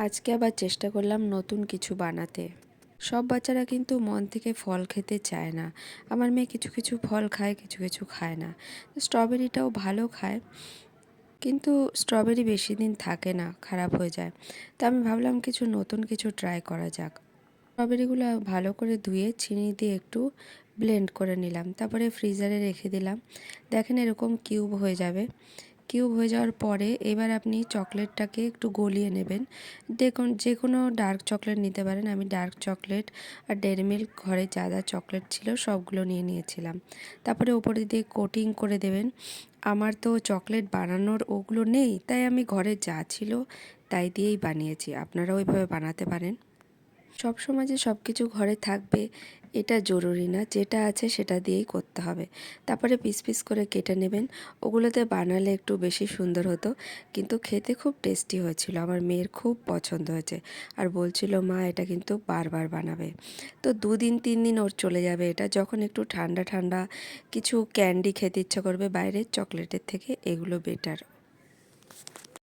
আজকে আবার চেষ্টা করলাম নতুন কিছু বানাতে। সব বাচ্চারা কিন্তু মন থেকে ফল খেতে চায় না। আমার মেয়ে কিছু কিছু ফল খায়, কিছু কিছু খায় না। স্ট্রবেরিটাও ভালো খায়, কিন্তু স্ট্রবেরি বেশি দিন থাকে না, খারাপ হয়ে যায়। তো আমি ভাবলাম নতুন কিছু ট্রাই করা যাক। স্ট্রবেরিগুলো ভালো করে ধুয়ে চিনি দিয়ে একটু ব্লেন্ড করে নিলাম, তারপরে ফ্রিজারে রেখে দিলাম। দেখেন এরকম কিউব হয়ে যাবে। কিউব হয়ে যাওয়ার পরে এবার আপনি চকলেটটাকে একটু গলিয়ে নেবেন। দেখুন, যে কোনো ডার্ক চকলেট নিতে পারেন। আমি ডার্ক চকলেট আর ডেয়ারি মিল্ক ঘরে যা যা চকলেট ছিল সবগুলো নিয়েছিলাম। তারপরে ওপরে দিয়ে কোটিং করে দেবেন। আমার তো চকলেট বানানোর ওগুলো নেই, তাই আমি ঘরে যা ছিল তাই দিয়েই বানিয়েছি। আপনারাও ওইভাবে বানাতে পারেন। সবসময় যে সব কিছু ঘরে থাকবে এটা জরুরি না, যেটা আছে সেটা দিয়েই করতে হবে। তারপরে পিস পিস করে কেটে নেবেন। ওগুলোতে বানালে একটু বেশি সুন্দর হতো, কিন্তু খেতে খুব টেস্টি হয়েছিল। আমার মেয়ের খুব পছন্দ হয়েছে, আর বলছিল মা এটা কিন্তু বারবার বানাবে। তো 2 দিন 3 দিন ওর চলে যাবে এটা। যখন একটু ঠান্ডা ঠান্ডা কিছু ক্যান্ডি খেতে ইচ্ছা করবে বাইরের চকলেটের থেকে, এগুলো বেটার।